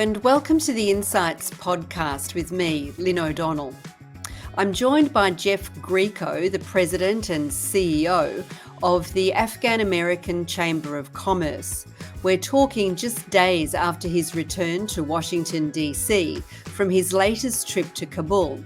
and welcome to the Insights podcast with me, Lynne O'Donnell. I'm joined by Jeff Grieco, the President and CEO of the Afghan-American Chamber of Commerce. We're talking just days after his return to Washington, D.C. from his latest trip to Kabul.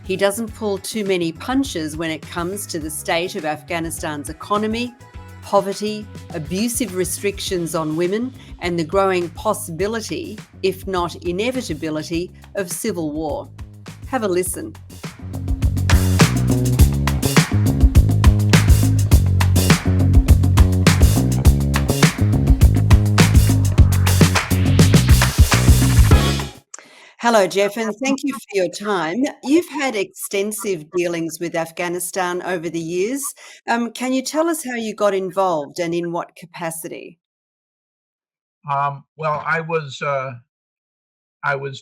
He doesn't pull too many punches when it comes to the state of Afghanistan's economy, poverty, abusive restrictions on women, and the growing possibility, if not inevitability, of civil war. Have a listen. Hello, Jeff, and thank you for your time. You've had extensive dealings with Afghanistan over the years. Can you tell us how you got involved and in what capacity? Well, I was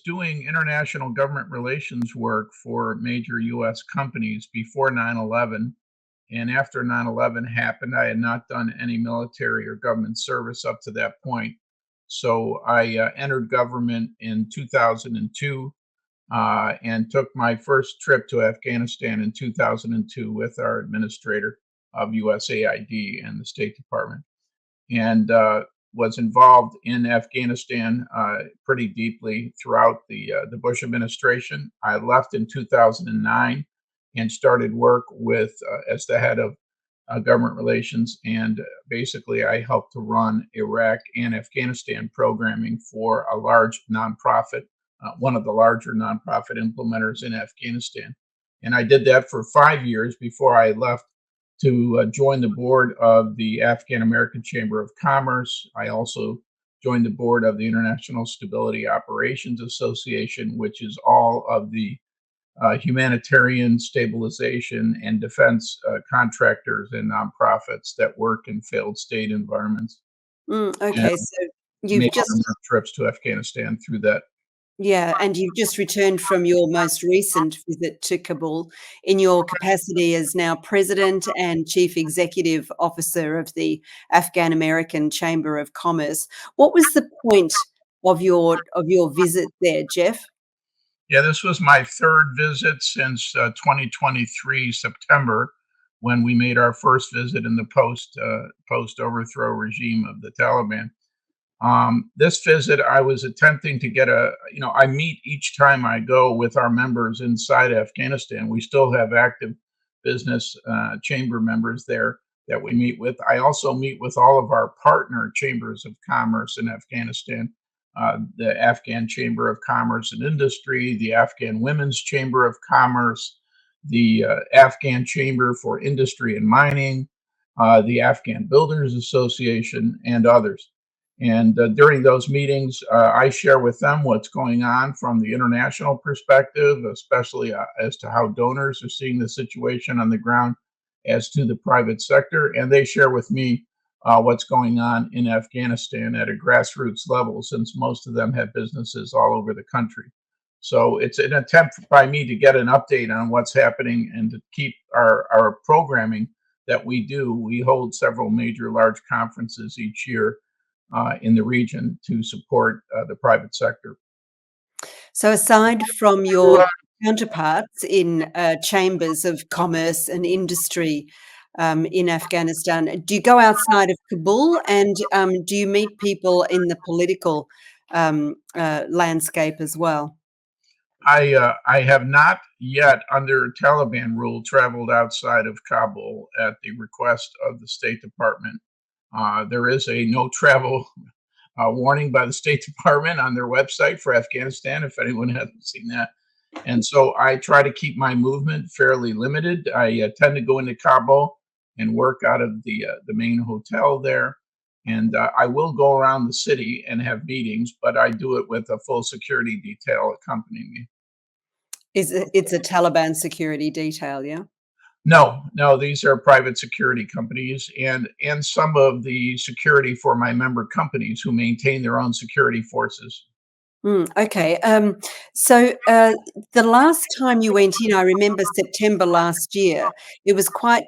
doing international government relations work for major U.S. companies before 9/11, and after 9/11 happened, I had not done any military or government service up to that point. So I entered government in 2002 and took my first trip to Afghanistan in 2002 with our administrator of USAID and the State Department, and was involved in Afghanistan pretty deeply throughout the Bush administration. I left in 2009 and started work with as the head of government relations, and basically I helped to run Iraq and Afghanistan programming for a large nonprofit, one of the larger nonprofit implementers in Afghanistan. And I did that for 5 years before I left to join the board of the Afghan-American Chamber of Commerce. I also joined the board of the International Stability Operations Association, which is all of the humanitarian, stabilization, and defense contractors and nonprofits that work in failed state environments. And Okay, so you've made a just, number of trips to Afghanistan through that. and you've just returned from your most recent visit to Kabul in your capacity as now President and Chief Executive Officer of the Afghan-American Chamber of Commerce. What was the point of your visit there, Jeff? Yeah, this was my third visit since 2023 September, when we made our first visit in the post overthrow regime of the Taliban. This visit, I was attempting to get I meet each time I go with our members inside Afghanistan. We still have active business chamber members there that we meet with. I also meet with all of our partner chambers of commerce in Afghanistan, the Afghan Chamber of Commerce and Industry, the Afghan Women's Chamber of Commerce, the Afghan Chamber for Industry and Mining, the Afghan Builders Association, and others. And during those meetings, I share with them what's going on from the international perspective, especially as to how donors are seeing the situation on the ground as to the private sector. And they share with me what's going on in Afghanistan at a grassroots level, since most of them have businesses all over the country. So it's an attempt by me to get an update on what's happening and to keep our programming that we do. We hold several major large conferences each year in the region to support the private sector. So aside from your counterparts in chambers of commerce and industry in Afghanistan, do you go outside of Kabul, and do you meet people in the political landscape as well? I have not yet, under Taliban rule, traveled outside of Kabul at the request of the State Department. There is a no travel warning by the State Department on their website for Afghanistan, if anyone hasn't seen that. And so I try to keep my movement fairly limited. I tend to go into Kabul and work out of the main hotel there. And I will go around the city and have meetings, but I do it with a full security detail accompanying me. It's a Taliban security detail, yeah? No, these are private security companies, and some of the security for my member companies who maintain their own security forces. Okay. So the last time you went in, I remember September last year. It was quite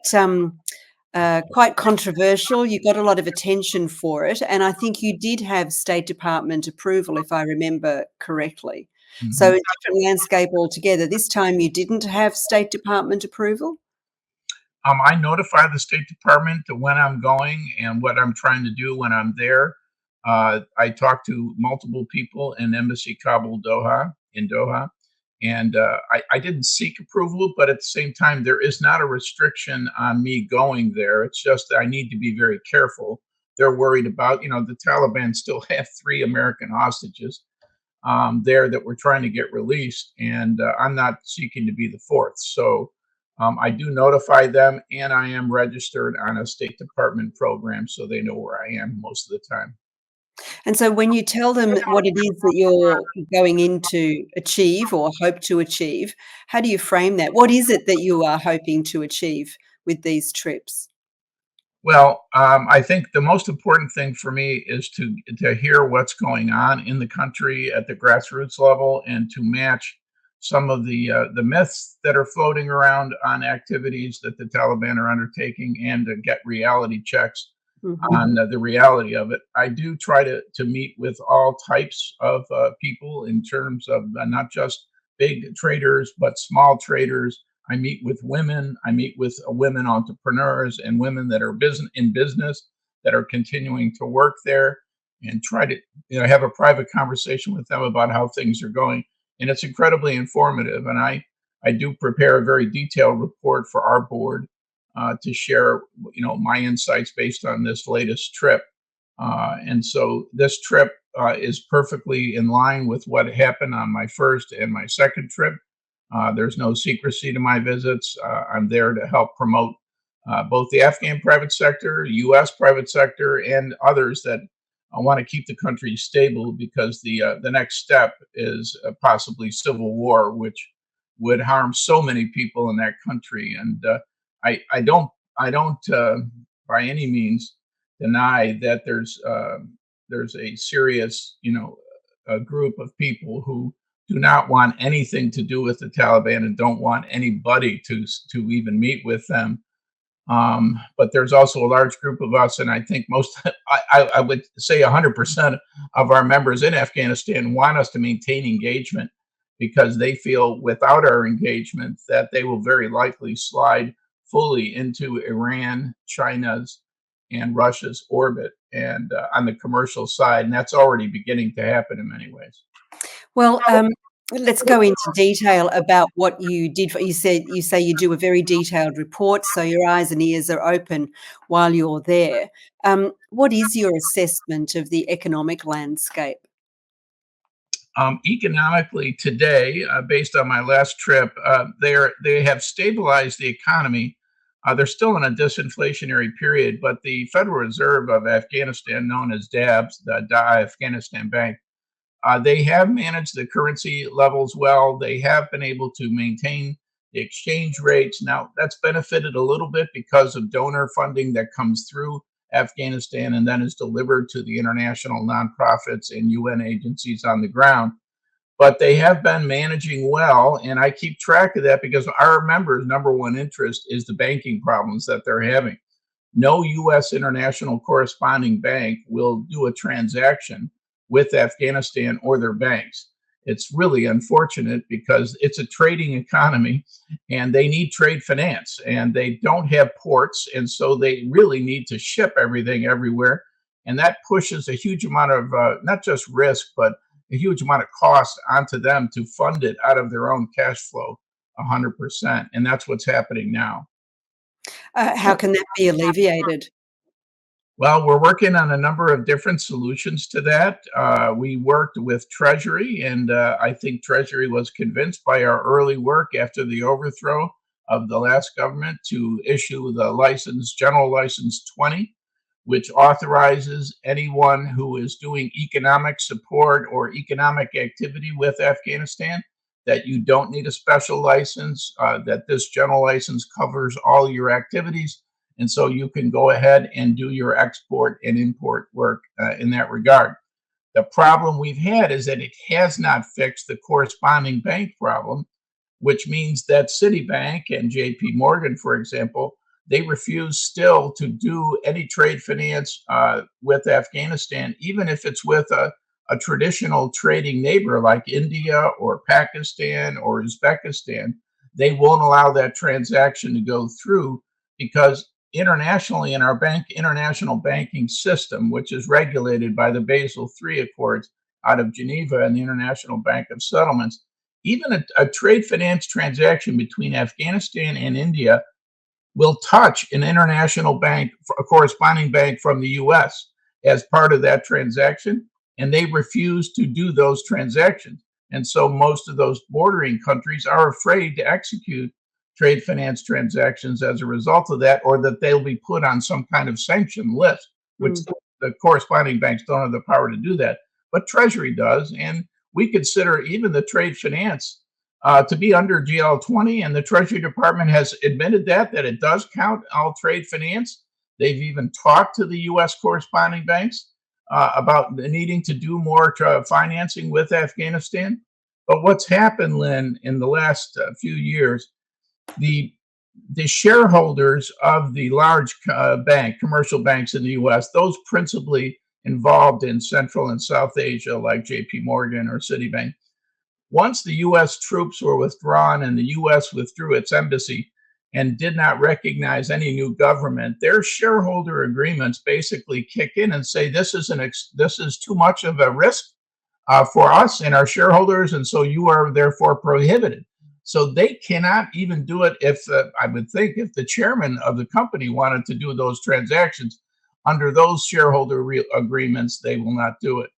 quite controversial. You got a lot of attention for it, and I think you did have State Department approval, if I remember correctly. So Mhm. a different landscape altogether. This time you didn't have State Department approval? I notify the State Department to when I'm going and what I'm trying to do when I'm there. I talk to multiple people in Embassy Kabul, Doha, in Doha, and I didn't seek approval, but at the same time, there is not a restriction on me going there. It's just that I need to be very careful. They're worried about, the Taliban still have 3 American hostages there that we're trying to get released, and I'm not seeking to be the fourth. So I do notify them, and I am registered on a State Department program, so they know where I am most of the time. And so when you tell them what it is that you're going in to achieve or hope to achieve, how do you frame that? What is it that you are hoping to achieve with these trips? Well, I think the most important thing for me is to hear what's going on in the country at the grassroots level, and to match some of the myths that are floating around on activities that the Taliban are undertaking, and to get reality checks Mhm. on the reality of it. I do try to meet with all types of people in terms of not just big traders, but small traders. I meet with women. I meet with women entrepreneurs and women that are in business that are continuing to work there, and try to have a private conversation with them about how things are going. And it's incredibly informative. And I do prepare a very detailed report for our board to share my insights based on this latest trip. And so this trip is perfectly in line with what happened on my first and my second trip. There's no secrecy to my visits. I'm there to help promote both the Afghan private sector, U.S. private sector, and others that want to keep the country stable, because the next step is possibly civil war, which would harm so many people in that country. And I don't by any means deny that there's a serious a group of people who do not want anything to do with the Taliban and don't want anybody to even meet with them. But there's also a large group of us, and I think most, I would say 100% of our members in Afghanistan want us to maintain engagement, because they feel without our engagement that they will very likely slide fully into Iran, China's, and Russia's orbit, and on the commercial side, and that's already beginning to happen in many ways. Well, let's go into detail about what you did. You say you do a very detailed report, so your eyes and ears are open while you're there. What is your assessment of the economic landscape? Economically today, based on my last trip, they have stabilized the economy. They're still in a disinflationary period, but the Federal Reserve of Afghanistan, known as DABS, the Afghanistan Bank, they have managed the currency levels well. They have been able to maintain the exchange rates. Now, that's benefited a little bit because of donor funding that comes through Afghanistan and then is delivered to the international nonprofits and UN agencies on the ground. But they have been managing well, and I keep track of that because our members' number one interest is the banking problems that they're having. No U.S. international corresponding bank will do a transaction with Afghanistan or their banks. It's really unfortunate because it's a trading economy, and they need trade finance, and they don't have ports. And so they really need to ship everything everywhere. And that pushes a huge amount of not just risk, but a huge amount of cost onto them to fund it out of their own cash flow 100%. And that's what's happening now. How can that be alleviated? Well, we're working on a number of different solutions to that. We worked with Treasury, and I think Treasury was convinced by our early work after the overthrow of the last government to issue the license, General License 20, which authorizes anyone who is doing economic support or economic activity with Afghanistan that you don't need a special license, that this general license covers all your activities, and so you can go ahead and do your export and import work in that regard. The problem we've had is that it has not fixed the corresponding bank problem, which means that Citibank and JP Morgan, for example, they refuse still to do any trade finance with Afghanistan, even if it's with a traditional trading neighbor like India or Pakistan or Uzbekistan. They won't allow that transaction to go through because internationally in our international banking system, which is regulated by the Basel III Accords out of Geneva and the International Bank of Settlements, even a trade finance transaction between Afghanistan and India will touch an international bank, a corresponding bank from the US as part of that transaction, and they refuse to do those transactions. And so most of those bordering countries are afraid to execute trade finance transactions as a result of that, or that they'll be put on some kind of sanction list, which the corresponding banks don't have the power to do that. But Treasury does, and we consider even the trade finance to be under GL20, and the Treasury Department has admitted that it does count all trade finance. They've even talked to the U.S. corresponding banks about needing to do more financing with Afghanistan. But what's happened, Lynn, in the last few years, the shareholders of the large commercial banks in the U.S., those principally involved in Central and South Asia, like J.P. Morgan or Citibank, once the U.S. troops were withdrawn and the U.S. withdrew its embassy and did not recognize any new government, their shareholder agreements basically kick in and say this is too much of a risk for us and our shareholders, and so you are therefore prohibited. So they cannot even do it if I would think if the chairman of the company wanted to do those transactions under those shareholder agreements, they will not do it.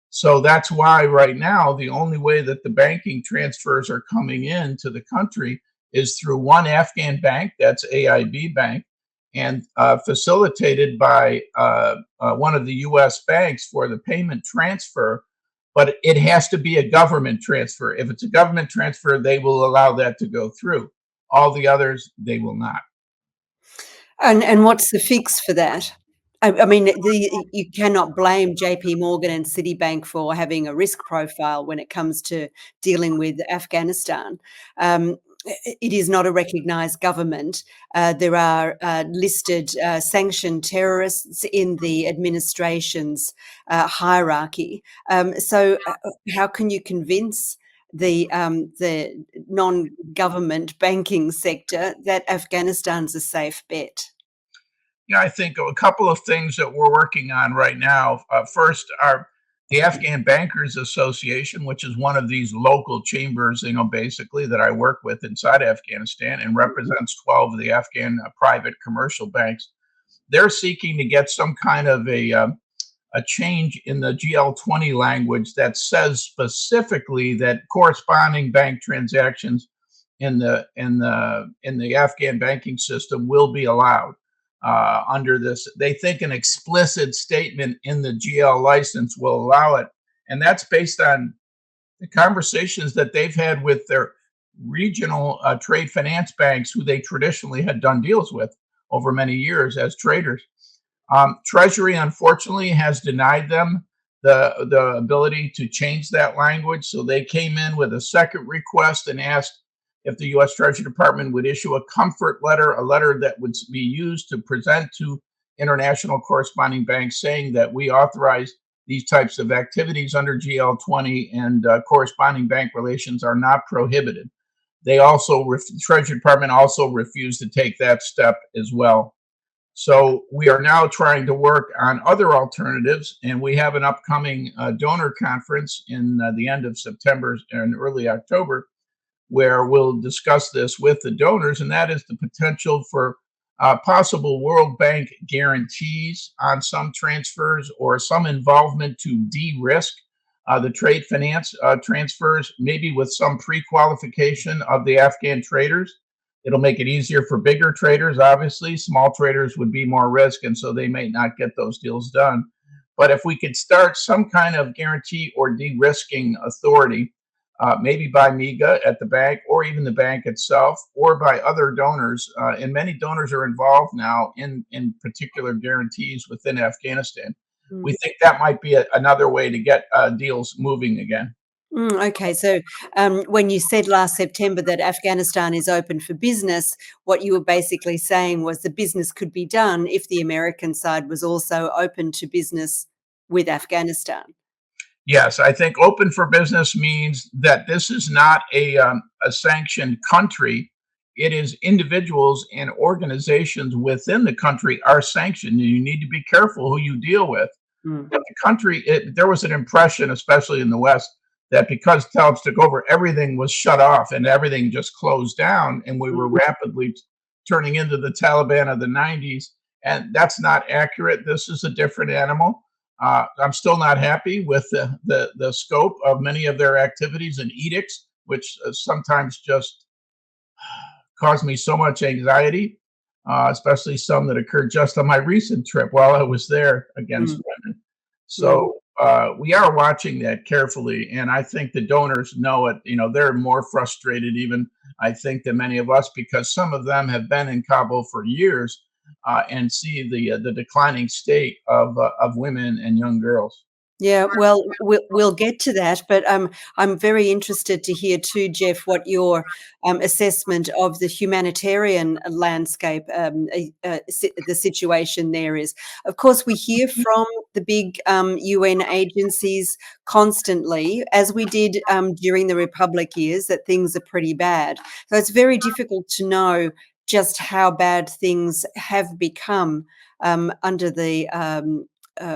So that's why right now the only way that the banking transfers are coming into the country is through one Afghan bank, that's AIB Bank, and facilitated by one of the U.S. banks for the payment transfer. But it has to be a government transfer. If it's a government transfer, they will allow that to go through. All the others, they will not. And what's the fix for that? I mean, you cannot blame JP Morgan and Citibank for having a risk profile when it comes to dealing with Afghanistan. It is not a recognised government. There are listed sanctioned terrorists in the administration's hierarchy. So how can you convince the non-government banking sector that Afghanistan's a safe bet? Yeah, I think a couple of things that we're working on right now. First, the Afghan Bankers Association, which is one of these local chambers, basically that I work with inside Afghanistan and represents 12 of the Afghan private commercial banks. They're seeking to get some kind of a change in the GL20 language that says specifically that corresponding bank transactions in the Afghan banking system will be allowed. Under this, they think an explicit statement in the GL license will allow it. And that's based on the conversations that they've had with their regional trade finance banks who they traditionally had done deals with over many years as traders. Treasury, unfortunately, has denied them the ability to change that language. So they came in with a second request and asked if the U.S. Treasury Department would issue a comfort letter, a letter that would be used to present to international corresponding banks saying that we authorize these types of activities under GL20 and corresponding bank relations are not prohibited. They also, the Treasury Department also refused to take that step as well. So we are now trying to work on other alternatives, and we have an upcoming donor conference in the end of September and early October, where we'll discuss this with the donors, and that is the potential for possible World Bank guarantees on some transfers or some involvement to de-risk the trade finance transfers, maybe with some pre-qualification of the Afghan traders. It'll make it easier for bigger traders, obviously. Small traders would be more risk, and so they may not get those deals done. But if we could start some kind of guarantee or de-risking authority, maybe by MIGA at the bank or even the bank itself or by other donors. And many donors are involved now in particular guarantees within Afghanistan. We think that might be another way to get deals moving again. Okay, so when you said last September that Afghanistan is open for business, what you were basically saying was the business could be done if the American side was also open to business with Afghanistan. Yes, I think open for business means that this is not a sanctioned country. It is individuals and organizations within the country are sanctioned. You need to be careful who you deal with. Mm, But the country, there was an impression, especially in the West, that because Talibs took over, everything was shut off and everything just closed down, and we were mm. rapidly turning into the Taliban of the 90s. And that's not accurate. This is a different animal. I'm still not happy with the scope of many of their activities and edicts, which sometimes just cause me so much anxiety, especially some that occurred just on my recent trip while I was there against Mm, women. mm. So we are watching that carefully, and I think the donors know it. You know, they're more frustrated, even I think, than many of us, because some of them have been in Kabul for years and see the declining state of women and young girls. Yeah, well, we'll get to that, but I'm very interested to hear too, Jeff, what your assessment of the humanitarian landscape, the situation there is. Of course, we hear from the big UN agencies constantly, as we did during the Republic years, that things are pretty bad. So it's very difficult to know just how bad things have become under the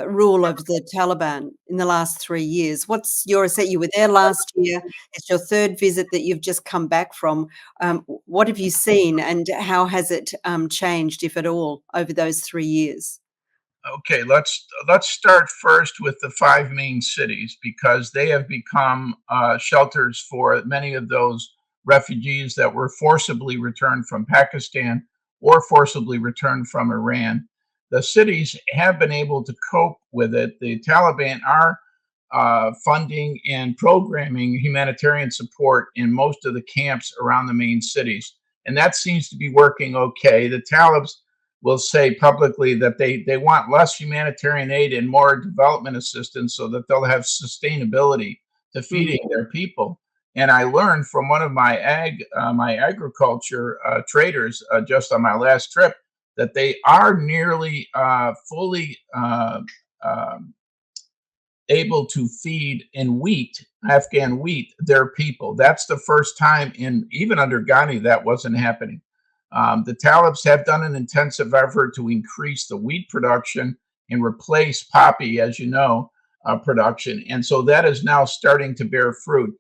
rule of the Taliban in the last 3 years. What's your assessment? You were there last year. It's your 3rd visit that you've just come back from. What have you seen, and how has it changed, if at all, over those 3 years? Okay, let's start first with the 5 main cities because they have become shelters for many of those refugees that were forcibly returned from Pakistan or forcibly returned from Iran. The cities have been able to cope with it. The Taliban are funding and programming humanitarian support in most of the camps around the main cities, and that seems to be working okay. The Talibs will say publicly that they want less humanitarian aid and more development assistance so that they'll have sustainability to Mm. feeding their people. And I learned from one of my agriculture traders just on my last trip that they are nearly fully um, able to feed in wheat, Afghan wheat, their people. That's the first time in even under Ghani that wasn't happening. The Talibs have done an intensive effort to increase the wheat production and replace poppy, as you know, production. And so that is now starting to bear fruit.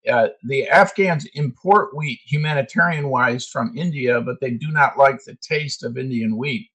The Afghans import wheat humanitarian wise from India, but they do not like the taste of Indian wheat.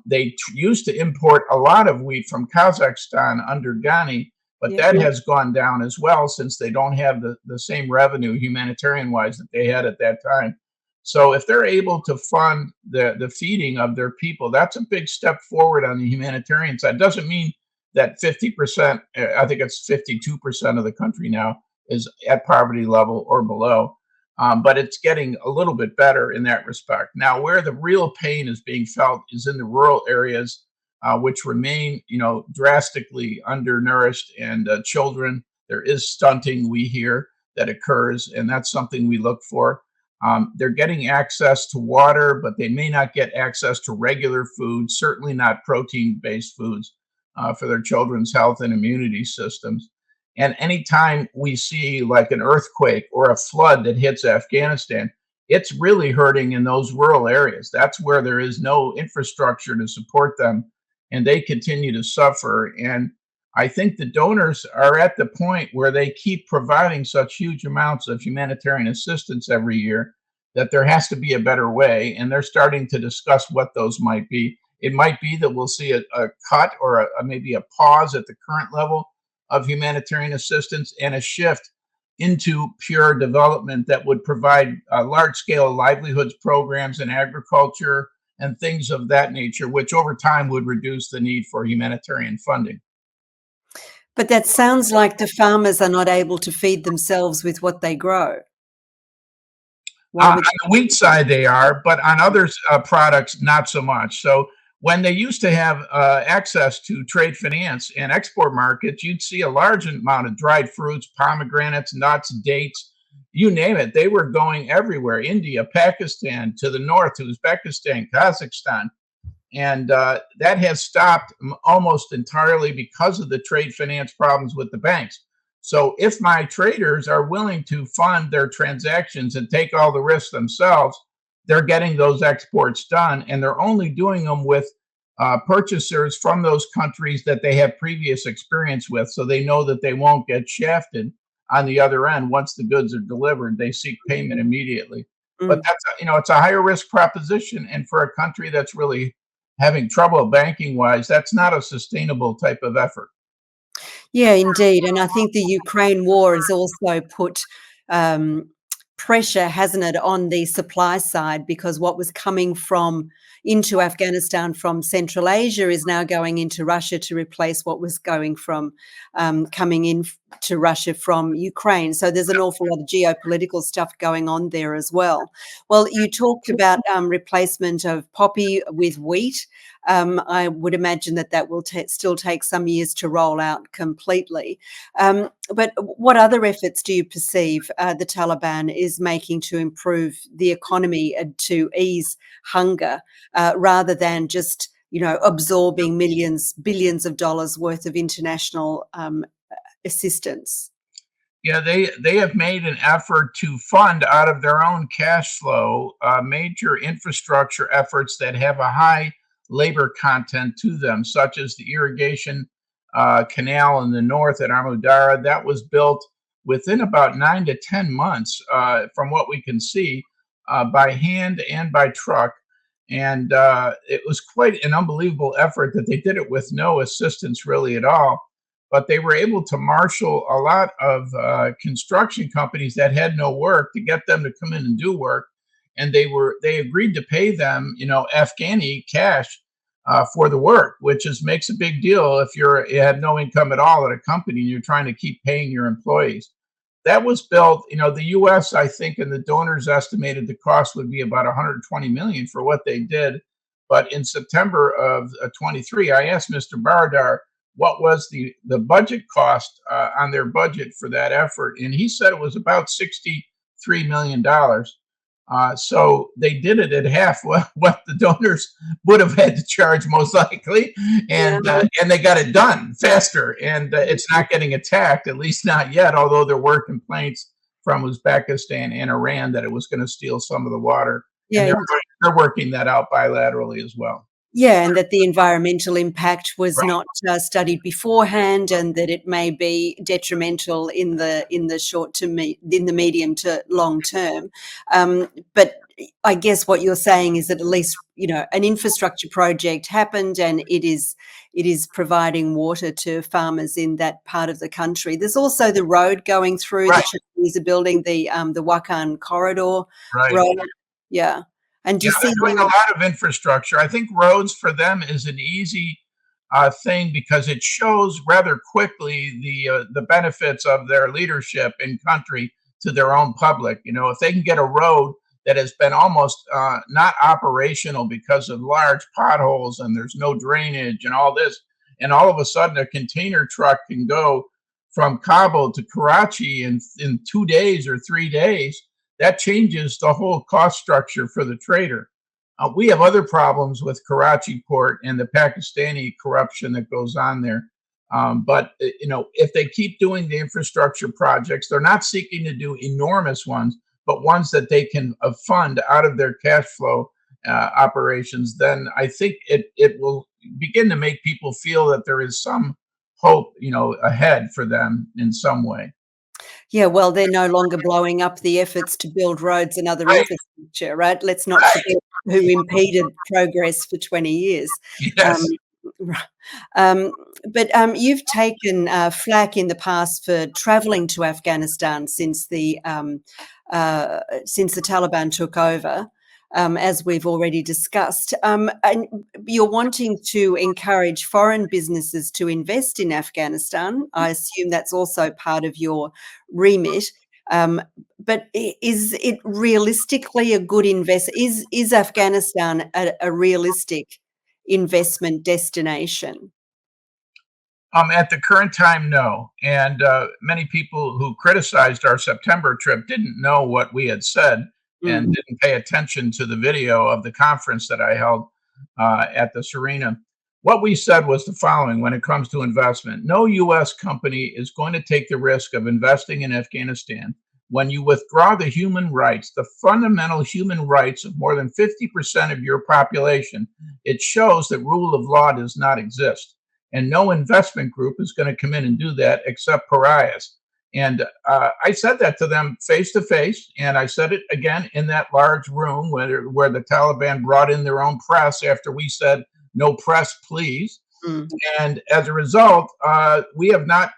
They used to import a lot of wheat from Kazakhstan under Ghani, but Yeah. that has gone down as well since they don't have the same revenue humanitarian wise that they had at that time. So if they're able to fund the feeding of their people, that's a big step forward on the humanitarian side. Doesn't mean that 50%, I think it's 52% of the country now is at poverty level or below. But it's getting a little bit better in that respect. Now, where the real pain is being felt is in the rural areas, which remain, drastically undernourished, and children. There is stunting we hear that occurs, and that's something we look for. They're getting access to water, but they may not get access to regular food, certainly not protein-based foods for their children's health and immunity systems. And anytime we see like an earthquake or a flood that hits Afghanistan, it's really hurting in those rural areas. That's where there is no infrastructure to support them, and they continue to suffer. And I think the donors are at the point where they keep providing such huge amounts of humanitarian assistance every year that there has to be a better way. And they're starting to discuss what those might be. It might be that we'll see a cut or maybe a pause at the current level of humanitarian assistance and a shift into pure development that would provide large scale livelihoods programs in agriculture and things of that nature, which over time would reduce the need for humanitarian funding. But that sounds like the farmers are not able to feed themselves with what they grow. Why On would the wheat side, they are, but on other products, not so much. So when they used to have access to trade finance and export markets, you'd see a large amount of dried fruits, pomegranates, nuts, dates, you name it. They were going everywhere: India, Pakistan, to the north, to Uzbekistan, Kazakhstan. And that has stopped almost entirely because of the trade finance problems with the banks. So if my traders are willing to fund their transactions and take all the risks themselves, they're getting those exports done, and they're only doing them with purchasers from those countries that they have previous experience with, so they know that they won't get shafted on the other end. Once the goods are delivered, they seek payment immediately. But Mm. that's it's a higher risk proposition, and for a country that's really having trouble banking wise, that's not a sustainable type of effort. Yeah, indeed. And I think the Ukraine war has also put um, pressure, hasn't it, on the supply side, because what was coming from into Afghanistan from Central Asia is now going into Russia to replace what was going from coming in to Russia from Ukraine. So there's an awful lot of geopolitical stuff going on there as well. Well, you talked about replacement of poppy with wheat. I would imagine that that will still take some years to roll out completely. But what other efforts do you perceive the Taliban is making to improve the economy and to ease hunger, rather than just absorbing millions, billions of dollars worth of international assistance? Yeah, they have made an effort to fund out of their own cash flow major infrastructure efforts that have a high labor content to them, such as the irrigation canal in the north at Amudara. That was built within about 9 to 10 months, from what we can see, by hand and by truck. And it was quite an unbelievable effort that they did it with no assistance really at all. But they were able to marshal a lot of construction companies that had no work to get them to come in and do work, and they agreed to pay them, Afghani cash for the work, which makes a big deal if you have no income at all at a company and you're trying to keep paying your employees. That was built, the U.S. I think, and the donors estimated the cost would be about 120 million for what they did. But in September of 23, I asked Mr. Baradar what was the budget cost on their budget for that effort, and he said it was about $63 million. So they did it at half what the donors would have had to charge most likely, Yeah. and they got it done faster. And it's not getting attacked, at least not yet. Although there were complaints from Uzbekistan and Iran that it was going to steal some of the water, and Yeah. they're working that out bilaterally as well. Yeah, and that the environmental impact was Right. not studied beforehand, and that it may be detrimental in the short to in the medium to long term. But I guess what you're saying is that at least an infrastructure project happened, and it is providing water to farmers in that part of the country. There's also the road going through. Right. The Chinese are building the Wakhan corridor Right. road. Yeah, and do Yeah, you see they're doing a lot of infrastructure. I think roads for them is an easy thing because it shows rather quickly the benefits of their leadership in country to their own public. If they can get a road that has been almost not operational because of large potholes and there's no drainage and all this, and all of a sudden a container truck can go from Kabul to Karachi in 2 days or 3 days, that changes the whole cost structure for the trader. We have other problems with Karachi port and the Pakistani corruption that goes on there. But if they keep doing the infrastructure projects, they're not seeking to do enormous ones, but ones that they can fund out of their cash flow operations. Then I think it will begin to make people feel that there is some hope, ahead for them in some way. Yeah, well, they're no longer blowing up the efforts to build roads and other Right. infrastructure, right? Let's not Right. forget who impeded progress for 20 years. Um, Yes. r- um, but you've taken flack in the past for travelling to Afghanistan since the Taliban took over. As we've already discussed. And you're wanting to encourage foreign businesses to invest in Afghanistan. I assume that's also part of your remit. But is it realistically a good investment? Is Afghanistan a realistic investment destination? At the current time, no. And many people who criticized our September trip didn't know what we had said and Mm. didn't pay attention to the video of the conference that I held at the Serena. What we said was the following when it comes to investment: no U.S. company is going to take the risk of investing in Afghanistan when you withdraw the human rights, the fundamental human rights of more than 50% of your population. It shows that rule of law does not exist. And no investment group is going to come in and do that except pariahs. And I said that to them face to face, and I said it again in that large room where the Taliban brought in their own press after we said, "No press, please." Mm. And as a result, we have not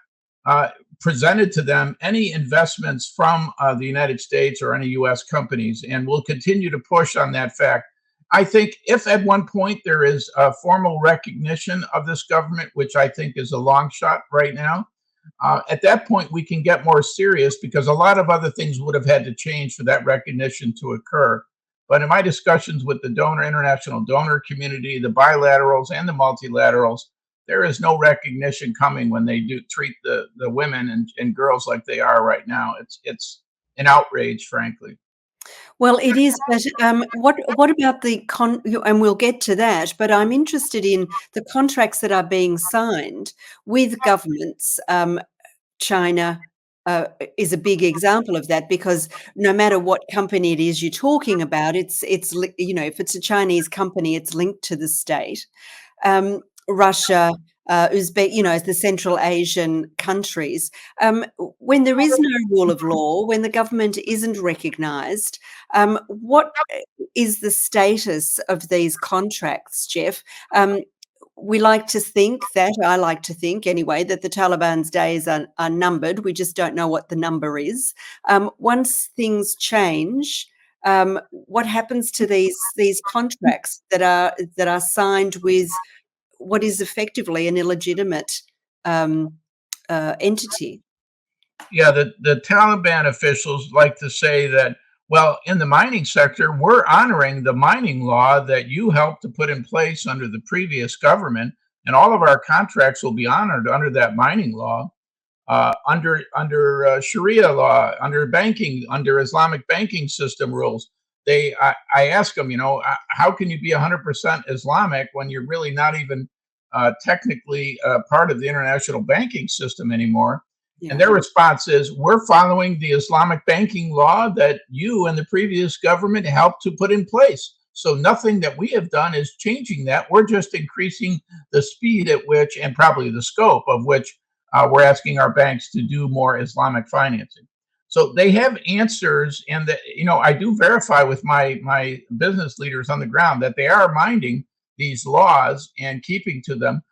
presented to them any investments from the United States or any U.S. companies, and we'll continue to push on that fact. I think if at one point there is a formal recognition of this government, which I think is a long shot right now, at that point we can get more serious, because a lot of other things would have had to change for that recognition to occur. But in my discussions with the international donor community, the bilaterals and the multilaterals, there is no recognition coming when they do treat the women and girls like they are right now. It's an outrage, frankly. Well, it is, but what about and we'll get to that, but I'm interested in the contracts that are being signed with governments. China is a big example of that, because no matter what company it is you're talking about, if it's a Chinese company, it's linked to the state. Russia, Uzbek, the Central Asian countries. When there is no rule of law, when the government isn't recognised, what is the status of these contracts, Jeff? I like to think anyway, that the Taliban's days are numbered. We just don't know what the number is. Once things change, what happens to these contracts that are signed with what is effectively an illegitimate entity? Yeah, the Taliban officials like to say that, well, in the mining sector, we're honoring the mining law that you helped to put in place under the previous government, and all of our contracts will be honored under that mining law, under Sharia law, under banking, under Islamic banking system rules. I ask them, how can you be 100% Islamic when you're really not even technically part of the international banking system anymore? Yeah. And their response is, we're following the Islamic banking law that you and the previous government helped to put in place. So nothing that we have done is changing that. We're just increasing the speed at which, and probably the scope of which, we're asking our banks to do more Islamic financing. So they have answers, and I do verify with my business leaders on the ground that they are minding these laws and keeping to them.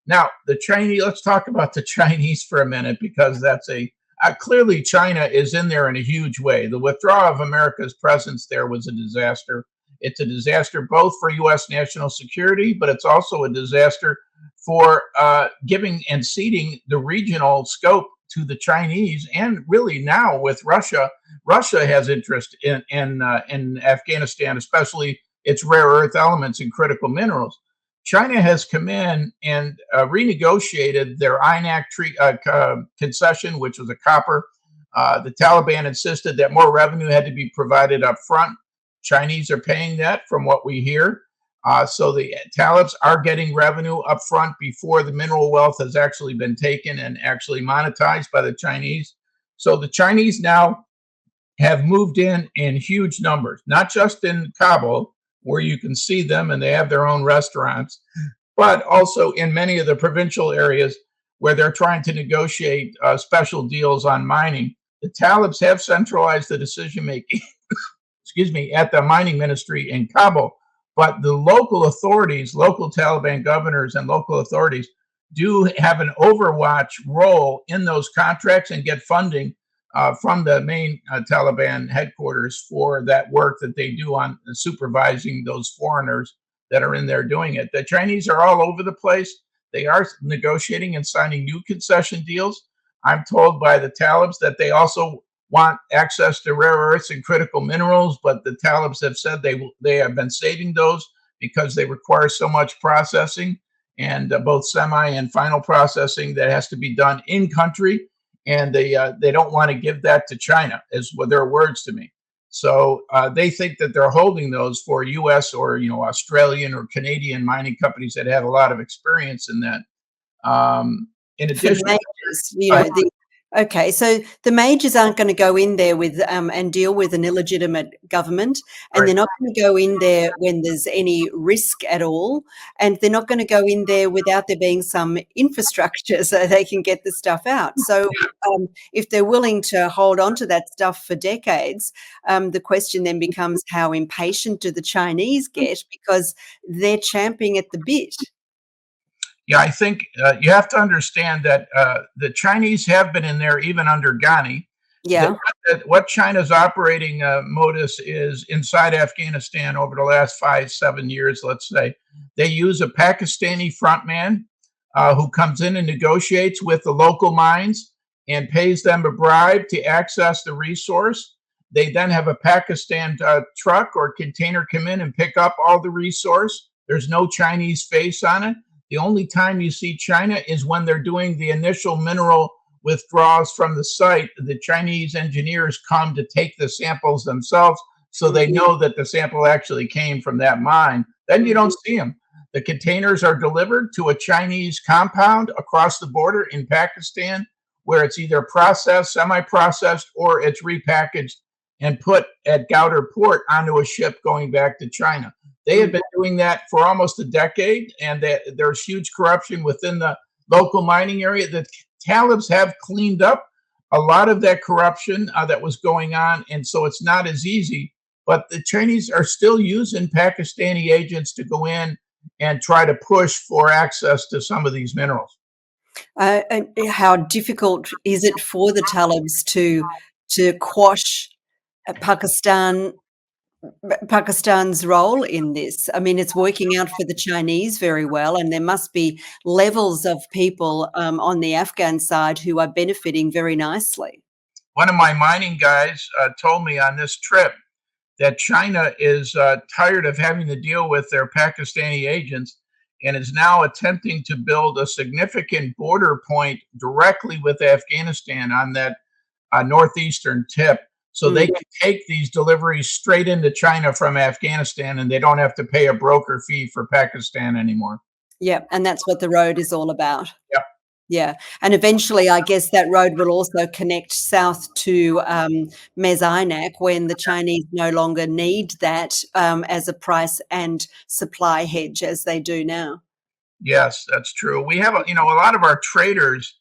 Now, the Chinese, let's talk about the Chinese for a minute, because that's clearly China is in there in a huge way. The withdrawal of America's presence there was a disaster. It's a disaster both for U.S. national security, but it's also a disaster for giving and ceding the regional scope to the Chinese. And really now with Russia has interest in Afghanistan, especially its rare earth elements and critical minerals. China has come in and renegotiated their INAC concession, which was a copper. The Taliban insisted that more revenue had to be provided up front. Chinese are paying that, from what we hear. So the Talibs are getting revenue up front before the mineral wealth has actually been taken and actually monetized by the Chinese. So the Chinese now have moved in huge numbers, not just in Kabul, where you can see them and they have their own restaurants, but also in many of the provincial areas where they're trying to negotiate special deals on mining. The Talibs have centralized the decision making, at the mining ministry in Kabul, but the local authorities, local Taliban governors and local authorities do have an overwatch role in those contracts and get funding from the main Taliban headquarters for that work that they do on supervising those foreigners that are in there doing it. The Chinese are all over the place. They are negotiating and signing new concession deals. I'm told by the Talibs that they also want access to rare earths and critical minerals, but the Talibs have said they have been saving those because they require so much processing and both semi and final processing that has to be done in country. And they don't want to give that to China, is what their words to me. So they think that they're holding those for U.S. or Australian or Canadian mining companies that have a lot of experience in that. In For addition, majors, okay, so the majors aren't going to go in there with and deal with an illegitimate government, and right, they're not going to go in there when there's any risk at all, and they're not going to go in there without there being some infrastructure so they can get the stuff out. So if they're willing to hold on to that stuff for decades, the question then becomes, how impatient do the Chinese get, because they're champing at the bit? yeah, I think you have to understand that the Chinese have been in there even under Ghani. Yeah. What China's operating modus is inside Afghanistan over the last 5-7 years, let's say, they use a Pakistani frontman who comes in and negotiates with the local mines and pays them a bribe to access the resource. They then have a Pakistan truck or container come in and pick up all the resource. There's no Chinese face on it. The only time you see China is when they're doing the initial mineral withdrawals from the site. The Chinese engineers come to take the samples themselves, so they know that the sample actually came from that mine. Then you don't see them. The containers are delivered to a Chinese compound across the border in Pakistan, where it's either processed, semi-processed, or it's repackaged and put at Gouda Port onto a ship going back to China. They had been doing that for almost a decade, and there's huge corruption within the local mining area. The Talibs have cleaned up a lot of that corruption that was going on, and so it's not as easy. But the Chinese are still using Pakistani agents to go in and try to push for access to some of these minerals. And how difficult is it for the Talibs to quash Pakistan's role in this? I mean, it's working out for the Chinese very well, and there must be levels of people on the Afghan side who are benefiting very nicely. One of my mining guys told me on this trip that China is tired of having to deal with their Pakistani agents and is now attempting to build a significant border point directly with Afghanistan on that northeastern tip. So they can take these deliveries straight into China from Afghanistan, and they don't have to pay a broker fee for Pakistan anymore. Yeah, and that's what the road is all about. Yep. Yeah, and eventually, I guess that road will also connect south to Mezainak when the Chinese no longer need that as a price and supply hedge as they do now. Yes, that's true. We have, a lot of our traders,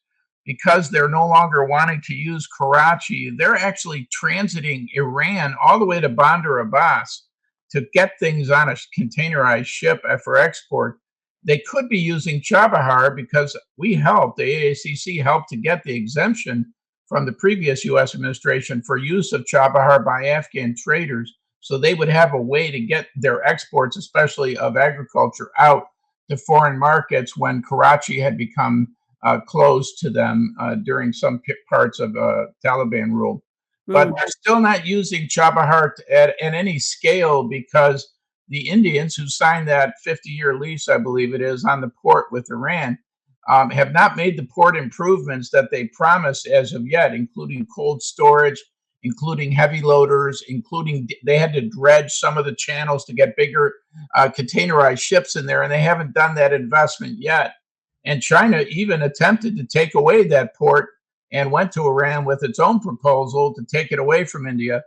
because they're no longer wanting to use Karachi, they're actually transiting Iran all the way to Bandar Abbas to get things on a containerized ship for export. They could be using Chabahar because the AACC helped to get the exemption from the previous U.S. administration for use of Chabahar by Afghan traders. So they would have a way to get their exports, especially of agriculture, out to foreign markets when Karachi had become closed to them during some parts of Taliban rule. But they're still not using Chabahar at any scale because the Indians who signed that 50-year lease, I believe it is, on the port with Iran, have not made the port improvements that they promised as of yet, including cold storage, including heavy loaders, including they had to dredge some of the channels to get bigger containerized ships in there, and they haven't done that investment yet. And China even attempted to take away that port and went to Iran with its own proposal to take it away from India.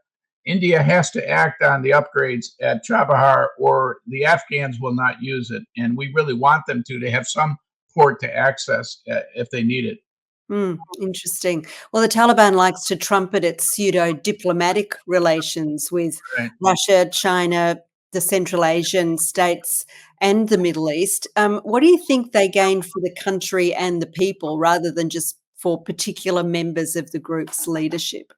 India has to act on the upgrades at Chabahar or the Afghans will not use it. And we really want them to have some port to access if they need it. Interesting. Well, the Taliban likes to trumpet its pseudo-diplomatic relations with Russia, China, the Central Asian states, and the Middle East. What do you think they gain for the country and the people rather than just for particular members of the group's leadership?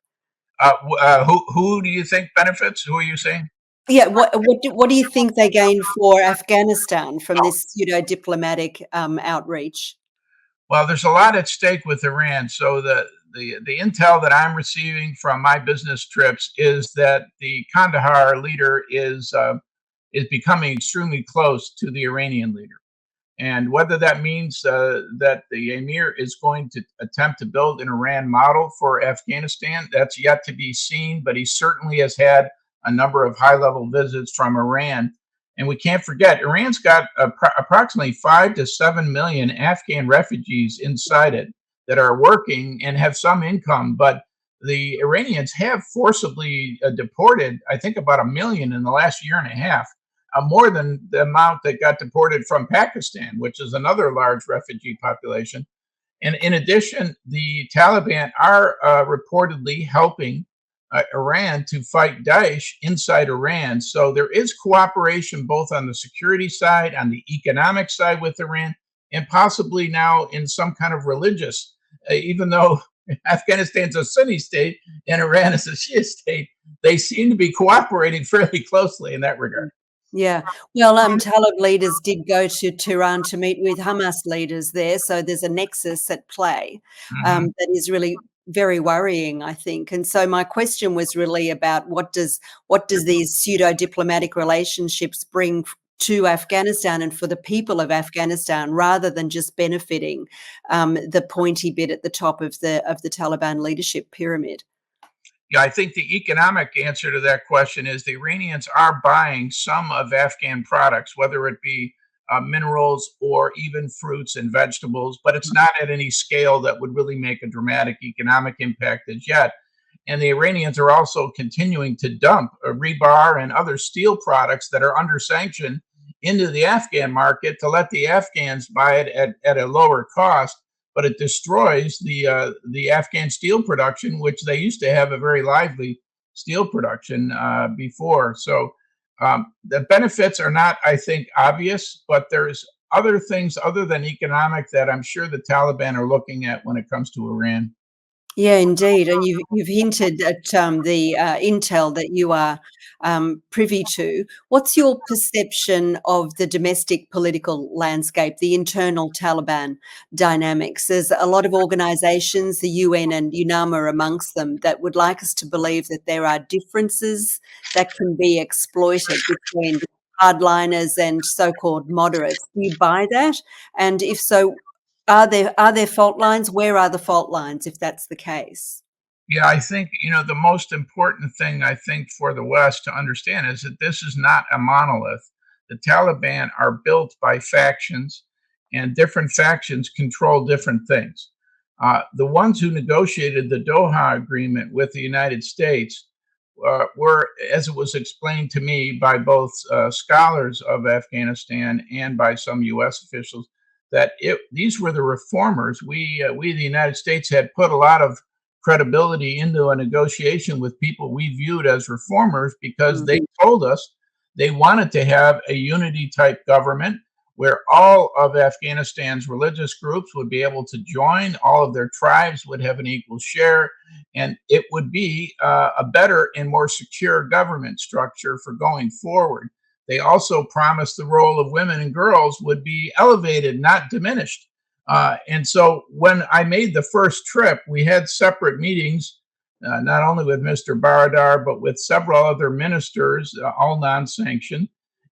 Who do you think benefits? Who are you saying? Yeah, what do you think they gain for Afghanistan from this pseudo-diplomatic outreach? Well, there's a lot at stake with Iran. So the intel that I'm receiving from my business trips is that the Kandahar leader is is becoming extremely close to the Iranian leader. And whether that means that the emir is going to attempt to build an Iran model for Afghanistan, that's yet to be seen. But he certainly has had a number of high-level visits from Iran. And we can't forget, Iran's got approximately 5 to 7 million Afghan refugees inside it that are working and have some income. But the Iranians have forcibly deported, I think, about 1 million in the last year and a half. More than the amount that got deported from Pakistan, which is another large refugee population. And in addition, the Taliban are reportedly helping Iran to fight Daesh inside Iran. So there is cooperation both on the security side, on the economic side with Iran, and possibly now in some kind of religious, even though Afghanistan's a Sunni state and Iran is a Shia state, they seem to be cooperating fairly closely in that regard. Yeah. Well, Talib leaders did go to Tehran to meet with Hamas leaders there, so there's a nexus at play that is really very worrying, I think. And so my question was really about what does these pseudo-diplomatic relationships bring to Afghanistan and for the people of Afghanistan, rather than just benefiting the pointy bit at the top of the Taliban leadership pyramid. Yeah, I think the economic answer to that question is the Iranians are buying some of Afghan products, whether it be minerals or even fruits and vegetables, but it's not at any scale that would really make a dramatic economic impact as yet. And the Iranians are also continuing to dump rebar and other steel products that are under sanction into the Afghan market to let the Afghans buy it at a lower cost. But it destroys the Afghan steel production, which they used to have a very lively steel production before. So the benefits are not, I think, obvious, but there's other things other than economic that I'm sure the Taliban are looking at when it comes to Iran. Yeah, indeed, and you've hinted at the intel that you are privy to. What's your perception of the domestic political landscape, the internal Taliban dynamics? There's a lot of organisations, the UN and UNAMA amongst them, that would like us to believe that there are differences that can be exploited between hardliners and so-called moderates. Do you buy that? And if so, are there fault lines? Where are the fault lines if that's the case? Yeah, I think, the most important thing I think for the West to understand is that this is not a monolith. The Taliban are built by factions, and different factions control different things. The ones who negotiated the Doha Agreement with the United States were, as it was explained to me by both scholars of Afghanistan and by some U.S. officials, that these were the reformers. We, the United States, had put a lot of credibility into a negotiation with people we viewed as reformers because they told us they wanted to have a unity type government where all of Afghanistan's religious groups would be able to join, all of their tribes would have an equal share, and it would be a better and more secure government structure for going forward. They also promised the role of women and girls would be elevated, not diminished. And so when I made the first trip, we had separate meetings, not only with Mr. Baradar, but with several other ministers, all non-sanctioned.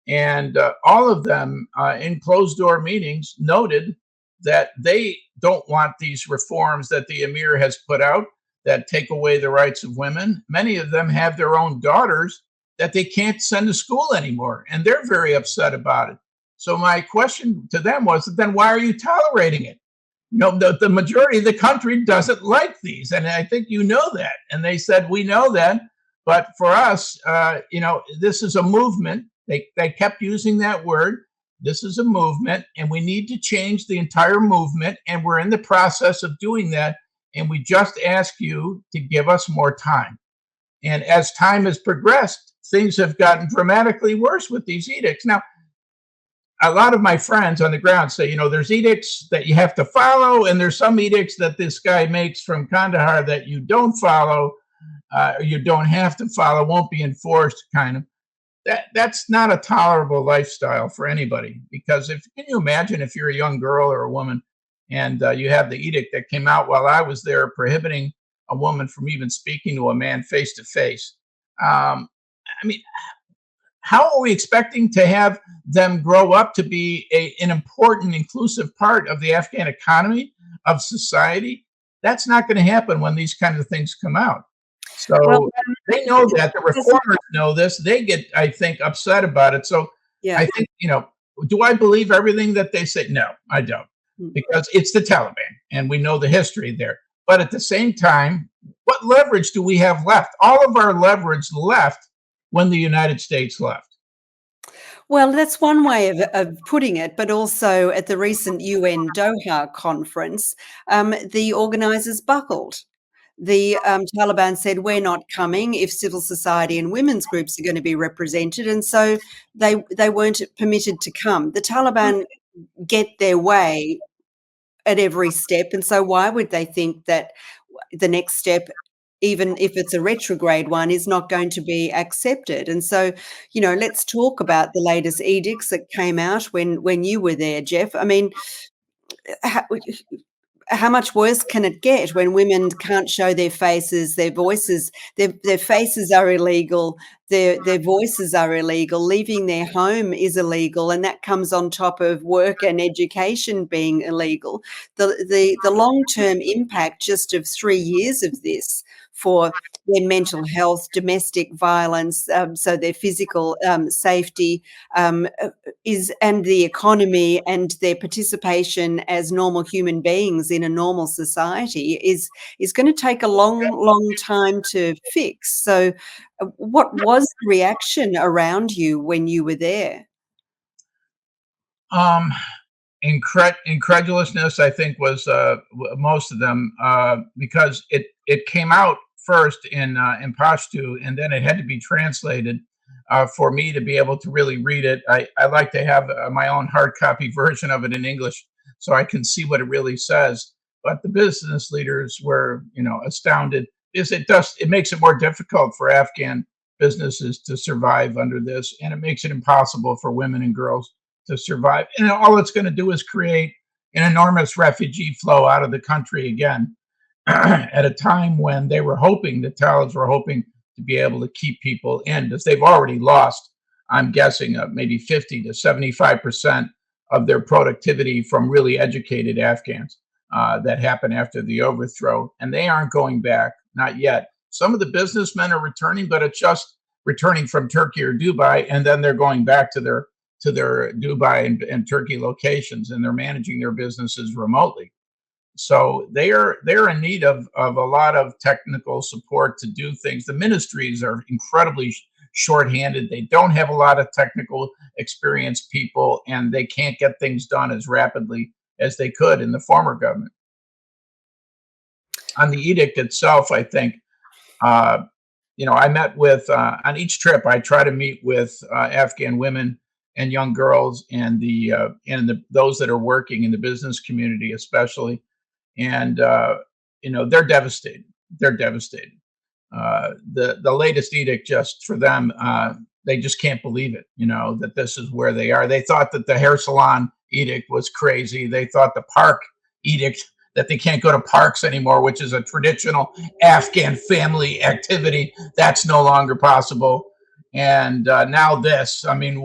And all of them in closed door meetings noted that they don't want these reforms that the emir has put out that take away the rights of women. Many of them have their own daughters that they can't send to school anymore, and they're very upset about it. So my question to them was, then why are you tolerating it? The majority of the country doesn't like these, and I think you know that. And they said, we know that, but for us, this is a movement. They kept using that word. This is a movement, and we need to change the entire movement, and we're in the process of doing that, and we just ask you to give us more time. And as time has progressed, things have gotten dramatically worse with these edicts. Now, a lot of my friends on the ground say, there's edicts that you have to follow, and there's some edicts that this guy makes from Kandahar that you don't follow, or you don't have to follow, won't be enforced, kind of. That's not a tolerable lifestyle for anybody, because can you imagine if you're a young girl or a woman and you have the edict that came out while I was there prohibiting a woman from even speaking to a man face to face? I mean, how are we expecting to have them grow up to be an important, inclusive part of the Afghan economy, of society? That's not going to happen when these kinds of things come out. Well, So they know that. The there's- reformers know this. They get, I think, upset about it. So yeah. I think, do I believe everything that they say? No, I don't, because it's the Taliban and we know the history there. But at the same time, what leverage do we have left? All of our leverage left when the United States left. Well, that's one way of putting it, but also at the recent UN Doha conference, the organisers buckled. The Taliban said, "We're not coming if civil society and women's groups are going to be represented," and so they weren't permitted to come. The Taliban get their way at every step, and so why would they think that the next step, even if it's a retrograde one, is not going to be accepted? And so, let's talk about the latest edicts that came out when you were there, Jeff. I mean, how much worse can it get when women can't show their faces, their voices, their faces are illegal, their voices are illegal, leaving their home is illegal, and that comes on top of work and education being illegal. The long-term impact just of 3 years of this for their mental health, domestic violence, so their physical safety, and the economy and their participation as normal human beings in a normal society is going to take a long time to fix. So, what was the reaction around you when you were there? Um, Incredulousness, I think, was most of them, because it came out first in Pashto, and then it had to be translated for me to be able to really read it. I like to have my own hard copy version of it in English so I can see what it really says. But the business leaders were, astounded. It makes it more difficult for Afghan businesses to survive under this, and it makes it impossible for women and girls to survive. And all it's going to do is create an enormous refugee flow out of the country again, at a time when the Talibans were hoping to be able to keep people in, because they've already lost, I'm guessing, maybe 50 to 75% of their productivity from really educated Afghans that happened after the overthrow. And they aren't going back, not yet. Some of the businessmen are returning, but it's just returning from Turkey or Dubai, and then they're going back to their Dubai and Turkey locations, and they're managing their businesses remotely. So they're in need of a lot of technical support to do things. The ministries are incredibly shorthanded. They don't have a lot of technical experienced people, and they can't get things done as rapidly as they could in the former government. On the edict itself, I think, I met with, on each trip, I try to meet with Afghan women and young girls, and those that are working in the business community, especially. And they're devastated. They're devastated. The latest edict, just for them, they just can't believe it. That this is where they are. They thought that the hair salon edict was crazy. They thought the park edict, that they can't go to parks anymore, which is a traditional Afghan family activity, that's no longer possible. And now this. I mean,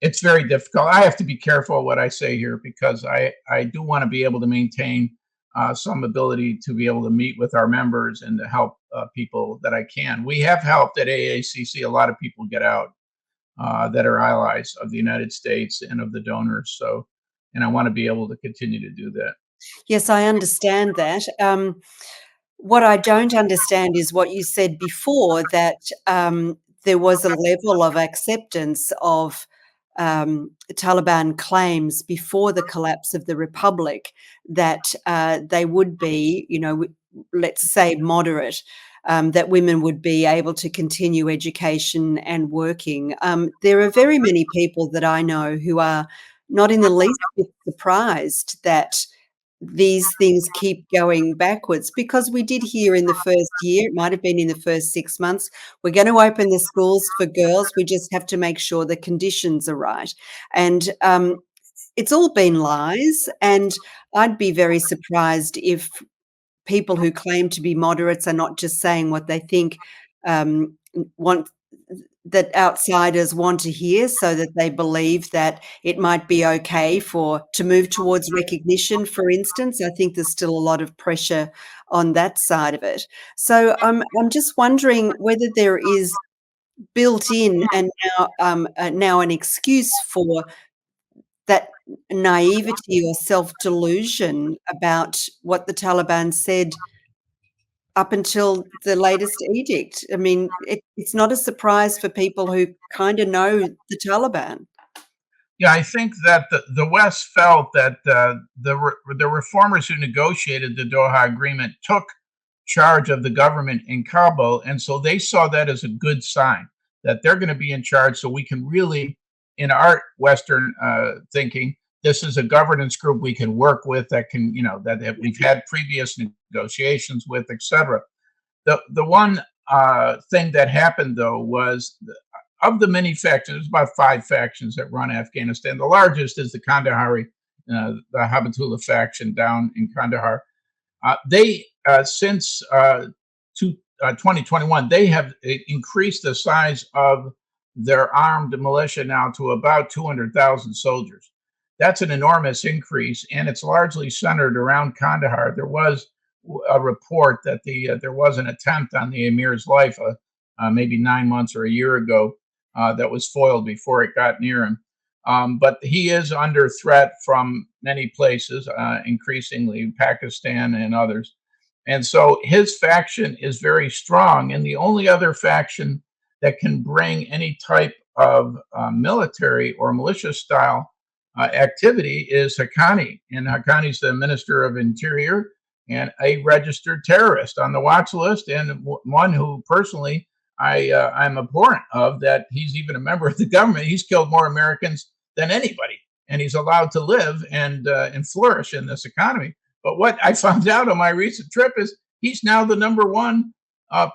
it's very difficult. I have to be careful what I say here, because I do want to be able to maintain some ability to be able to meet with our members and to help people that I can. We have helped at AACC a lot of people get out that are allies of the United States and of the donors. So, and I want to be able to continue to do that. Yes, I understand that. What I don't understand is what you said before, that there was a level of acceptance of Taliban claims before the collapse of the republic that they would be, let's say, moderate, that women would be able to continue education and working. There are very many people that I know who are not in the least bit surprised that these things keep going backwards, because we did hear in the first year, it might have been in the first 6 months, we're going to open the schools for girls. We just have to make sure the conditions are right. And it's all been lies. And I'd be very surprised if people who claim to be moderates are not just saying what they think, want that outsiders want to hear, so that they believe that it might be okay to move towards recognition, for instance? I think there's still a lot of pressure on that side of it. So I'm just wondering whether there is built in and now an excuse for that naivety or self-delusion about what the Taliban said up until the latest edict. I mean, it's not a surprise for people who kinda know the Taliban. Yeah, I think that the West felt that the reformers who negotiated the Doha Agreement took charge of the government in Kabul, and so they saw that as a good sign that they're going to be in charge. So we can really, in our Western thinking, this is a governance group we can work with that can, that we've had previous negotiations with, etc. The one thing that happened though was of the many factions, there's about 5 factions that run Afghanistan. The largest is the Kandahari, the Habatullah faction down in Kandahar. They since 2021, they have increased the size of their armed militia now to about 200,000 soldiers. That's an enormous increase, and it's largely centered around Kandahar. There was a report that there was an attempt on the emir's life maybe 9 months or a year ago that was foiled before it got near him. But he is under threat from many places, increasingly Pakistan and others. And so his faction is very strong. And the only other faction that can bring any type of military or militia style activity is Haqqani. And Haqqani's the Minister of Interior and a registered terrorist on the watch list, and one who personally I'm abhorrent of, that he's even a member of the government. He's killed more Americans than anybody, and he's allowed to live and flourish in this economy. But what I found out on my recent trip is he's now the #1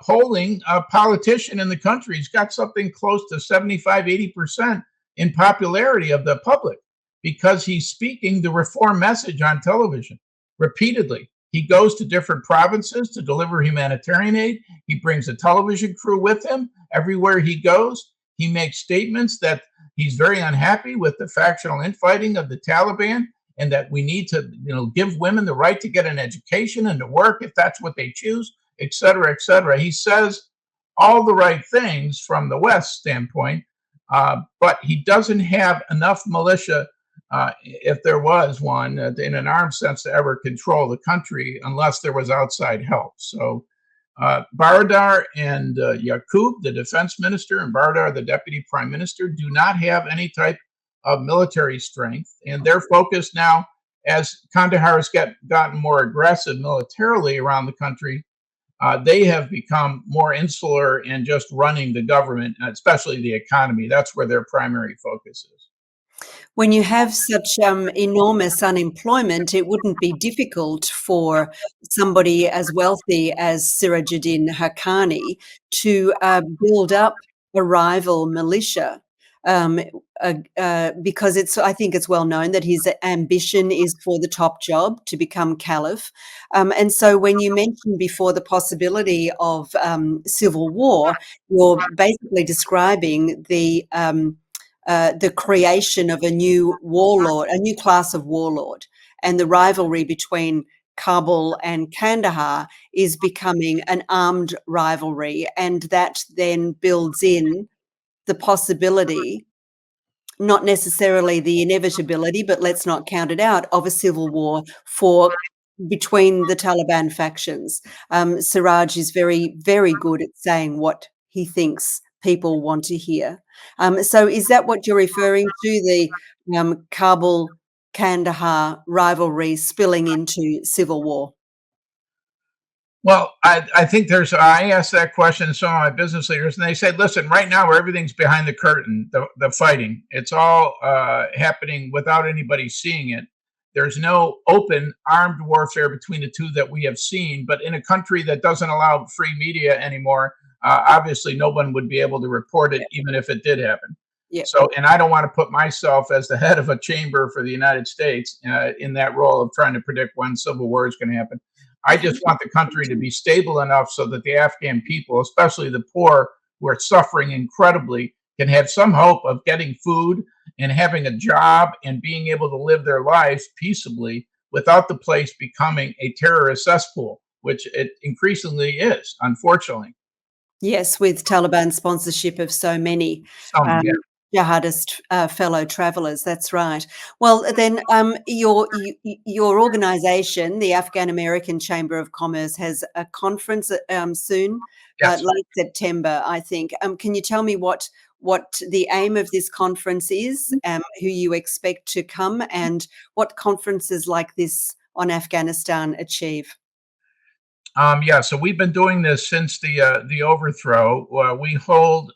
polling politician in the country. He's got something close to 75, 80% in popularity of the public because he's speaking the reform message on television repeatedly. He goes to different provinces to deliver humanitarian aid. He brings a television crew with him everywhere he goes. He makes statements that he's very unhappy with the factional infighting of the Taliban, and that we need to, give women the right to get an education and to work if that's what they choose, et cetera, et cetera. He says all the right things from the West standpoint, but he doesn't have enough militia, if there was one, in an armed sense, to ever control the country unless there was outside help. So Baradar and Yaqub, the defense minister, and Baradar, the deputy prime minister, do not have any type of military strength. And their focus now, as Kandahar has gotten more aggressive militarily around the country, they have become more insular and just running the government, especially the economy. That's where their primary focus is. When you have such enormous unemployment, it wouldn't be difficult for somebody as wealthy as Sirajuddin Haqqani to build up a rival militia. Because I think it's well known that his ambition is for the top job, to become caliph. And so when you mentioned before the possibility of civil war, you're basically describing the creation of a new warlord, a new class of warlord, and the rivalry between Kabul and Kandahar is becoming an armed rivalry, and that then builds in the possibility, not necessarily the inevitability, but let's not count it out, of a civil war between the Taliban factions. Siraj is very, very good at saying what he thinks people want to hear. So is that what you're referring to, the Kabul-Kandahar rivalry spilling into civil war? Well, I think I asked that question to some of my business leaders, and they said, listen, right now everything's behind the curtain, the fighting. It's all happening without anybody seeing it. There's no open armed warfare between the two that we have seen, but in a country that doesn't allow free media anymore, obviously no one would be able to report it, even if it did happen. Yep. So, and I don't want to put myself as the head of a chamber for the United States in that role of trying to predict when civil war is going to happen. I just want the country to be stable enough so that the Afghan people, especially the poor, who are suffering incredibly can have some hope of getting food and having a job and being able to live their lives peaceably without the place becoming a terrorist cesspool, which it increasingly is, unfortunately. Yes, with Taliban sponsorship of so many Some, um, yeah, jihadist fellow travellers. That's right. Well, then your organisation, the Afghan-American Chamber of Commerce, has a conference soon, yes. late September, I think. Can you tell me what the aim of this conference is, who you expect to come, and what conferences like this on Afghanistan achieve? Yeah, so we've been doing this since the overthrow. We hold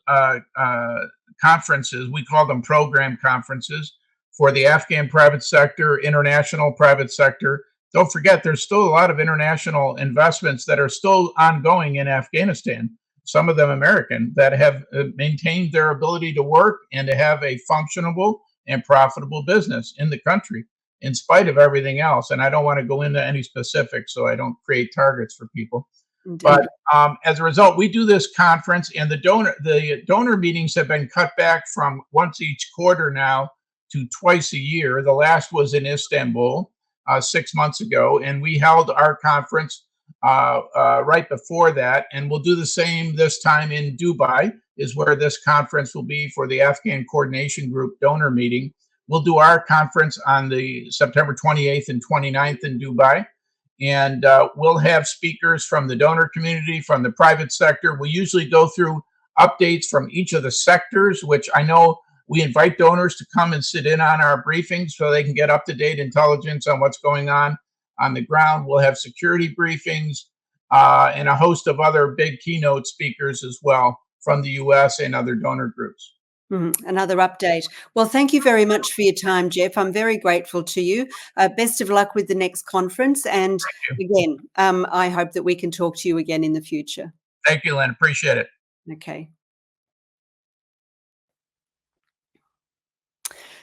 conferences. We call them program conferences for the Afghan private sector, international private sector. Don't forget, there's still a lot of international investments that are still ongoing in Afghanistan. Some of them American that have maintained their ability to work and to have a functionable and profitable business in the country in spite of everything else. And I don't want to go into any specifics so I don't create targets for people. But Indeed. as a result, we do this conference, and the donor meetings have been cut back from once each quarter now to twice a year. The last was in Istanbul 6 months ago, and we held our conference right before that, and we'll do the same this time in Dubai. Is where this conference will be for the Afghan Coordination Group donor meeting. We'll do our conference on the September 28th and 29th in Dubai. And we'll have speakers from the donor community, from the private sector. We usually go through updates from each of the sectors, which I know we invite donors to come and sit in on our briefings so they can get up-to-date intelligence on what's going on the ground. We'll have security briefings and a host of other big keynote speakers as well from the U.S. and other donor groups. Another update. Well, thank you very much for your time, Jeff. I'm very grateful to you. Best of luck with the next conference. And again, I hope that we can talk to you again in the future. Thank you, Lynn. Appreciate it. Okay.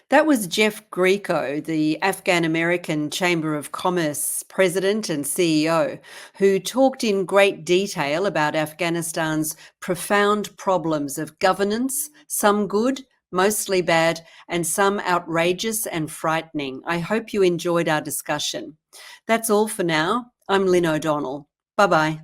That was Jeff Grieco, the Afghan-American Chamber of Commerce president and CEO, who talked in great detail about Afghanistan's profound problems of governance, some good, mostly bad, and some outrageous and frightening. I hope you enjoyed our discussion. That's all for now. I'm Lynne O'Donnell. Bye-bye.